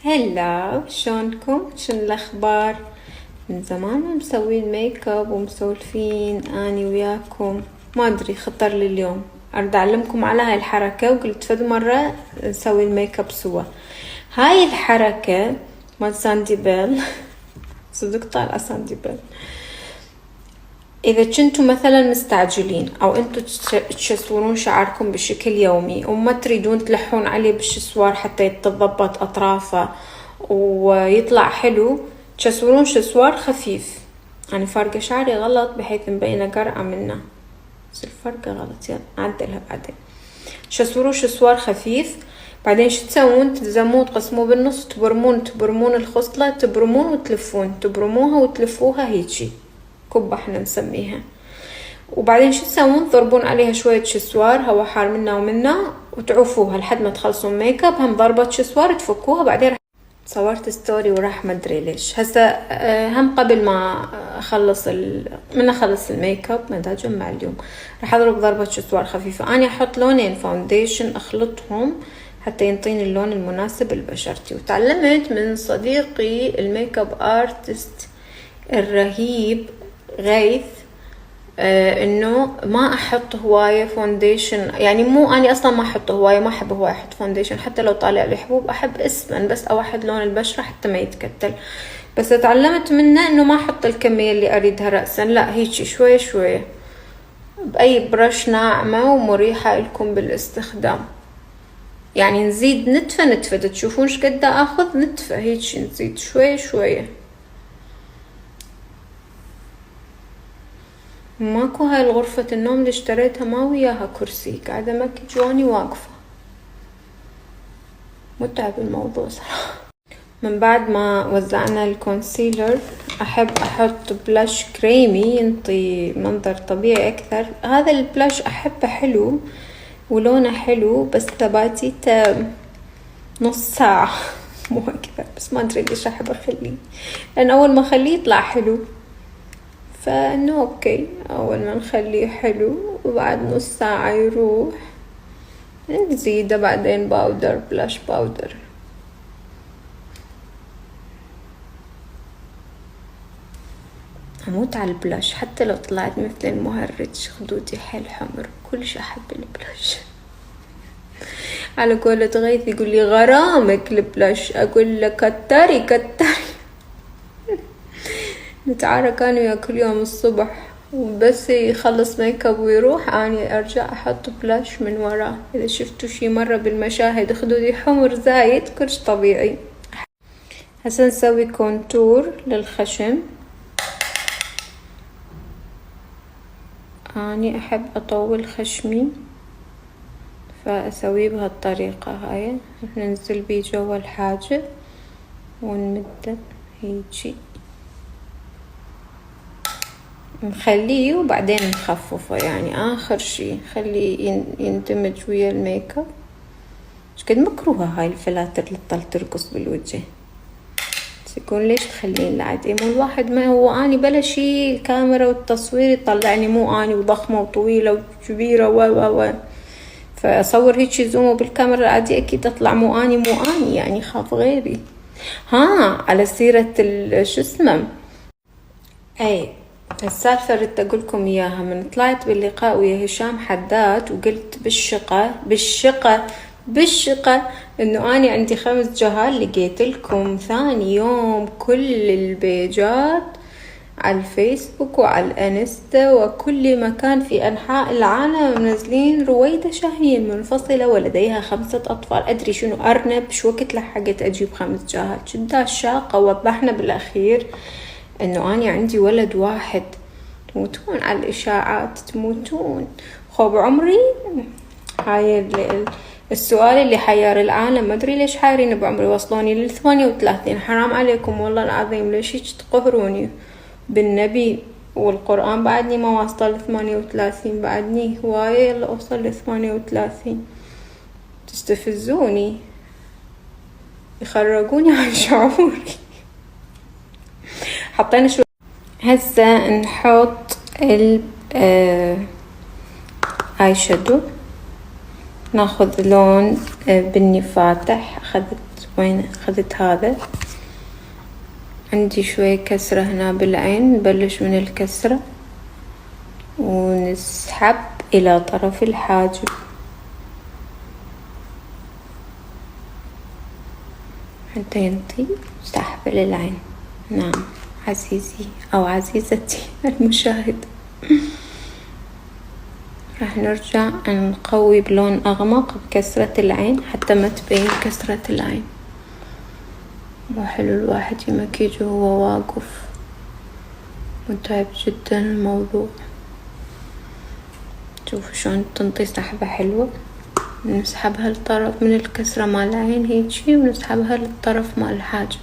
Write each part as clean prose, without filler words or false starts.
هلا، شلونكم؟ شنو الاخبار؟ من زمان ما مسوين ميك اب ومسولفين اني وياكم. ما ادري خطر لي اليوم ارد اعلمكم على هاي الحركة، وقلت فد مرة نسوي الميك اب سوا. هاي الحركة مال ساندي بيل صدق طالعة ساندي بيل. اذا كنتوا مثلا مستعجلين او انتوا تشسورون شعركم بشكل يومي وما تريدون تلحون عليه بالشسوار حتى يتضبط اطرافه ويطلع حلو، تشسورون شسوار خفيف. يعني فارقة شعري غلط بحيث مبينة قرعة منه، بس الفرقة غلط، يلا نعدلها بعدين. تشسورون شسوار خفيف، بعدين شو تسوون؟ تلزمون تقسموه بالنص، تبرمون الخصلة، تبرمون وتلفون، تبرموها وتلفوها هيجي كبة احنا نسميها. وبعدين شو تسوون؟ تضربون عليها شوية شسوار هوا حار منا ومنا وتعوفوها لحد ما تخلصون ميك اب. هم ضربة شسوار تفكوها. بعدين صورت ستوري وراح ما ادري ليش هسه هم قبل ما اخلص من اخلص الميك اب ما دا اجمع اليوم راح اضرب ضربة شسوار خفيفة. انا احط لونين فاونديشن اخلطهم حتى ينطيني اللون المناسب لبشرتي. وتعلمت من صديقي الميك اب ارتست الرهيب غيث انه ما احط هواية فونديشن. يعني مو اني اصلا ما احط هواية، ما احب هواية احط فونديشن حتى لو طالع لي حبوب، احب اسما بس اوحد لون البشرة حتى ما يتكتل. بس تعلمت منه انه ما احط الكمية اللي اريدها رأسا، لا هيجي شوية شوية باي برش ناعمة ومريحة لكم بالاستخدام. يعني نزيد نتفة تشوفون شقد اخذ نتفة هيجي، نزيد شوية شوية. ماكو هاي الغرفة النوم اللي اشتريتها ما وياها كرسي، قاعدة مكي جواني واقفة، متعب الموضوع صراحة. من بعد ما وزعنا الكونسيلر احب احط بلاش كريمي ينطي منظر طبيعي اكثر. هذا البلاش احبه حلو ولونه حلو، بس ثباتيته نص ساعة مو اكثر، بس ما ادري ليش احب اخليه، لان اول ما اخليه يطلع حلو. فانه اوكي، اول ما نخليه حلو وبعد نص ساعة يروح نزيده بعدين باودر، بلاش باودر. اموت على البلاش حتى لو طلعت مثل المهرج، خدودي حيل حمر كلش احب البلاش. على قولة غيث يقول لي غرامك البلاش، اقول له كتري كتري. نتعارك انا ويا كل يوم الصبح، وبس يخلص ميك اب ويروح اني ارجع احط بلاش من وراه. اذا شفتوا شي مرة بالمشاهد خدودي حمر زايد كلش طبيعي. هسه نسوي كونتور للخشم. اني احب اطول خشمي فاسويه بهالطريقة هاي، ننزل بيه جوا الحاجب ونمده هيجي نخليه وبعدين نخففه. يعني اخر شي خليه يندمج ويا الميك اب. شقد مكروهة هاي الفلاتر اللي تضل ترقص بالوجه، يقول ليش تخلين العادي؟ مو الواحد ما هو اني بلا شي الكاميرا والتصوير يطلعني مو اني وضخمة وطويلة وكبيرة و فاصور هيك زوم بالكاميرا العادية اكيد اطلع مو اني يعني خاف غيري. على سيرة شو اسمه، اي السالفة ردت اقولكم اياها. من طلعت باللقاء ويا هشام حداد وقلت بالشقة انه اني عندي 5 جهال، لقيت لكم ثاني يوم كل البيجات على الفيسبوك وعلى الانستا وكل مكان في انحاء العالم منزلين رويدة شاهين منفصلة ولديها 5 اطفال. ادري شنو ارنب شو وقت لحقت اجيب 5 جهال جدا شاقة. وضحنا بالاخير انه اني عندي ولد واحد. تموتون على الاشاعات تموتون. خب عمري هاي السؤال اللي حير العالم، ما ادري ليش حايرين بعمري. وصلوني ل38. حرام عليكم والله العظيم، ليش هيك تقهروني؟ بالنبي والقرآن بعدني ما واصله ل38، بعدني هواية يلا اوصل ل38. تستفزوني، يخرجوني عن شعوري. حطينا شوي. هسه نحط اي شادو. ناخذ لون بني فاتح، اخذت وين أخذت هذا. عندي شوية كسرة هنا بالعين، نبلش من الكسرة ونسحب إلى طرف الحاجب حتى ينطي سحب للعين. نعم عزيزي أو عزيزتي المشاهد. راح نرجع نقوي بلون أغمق بكسرة العين حتى ما تبين كسرة العين. وحلو الواحد يمكيج وهو واقف، متعب جدا الموضوع. شوفوا شلون تنطي سحبة حلوة. نسحبها للطرف من الكسرة مال العين هيجي، ونسحبها للطرف مال الحاجب.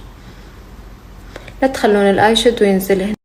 لا تخلون الاي شادو ينزل هنا.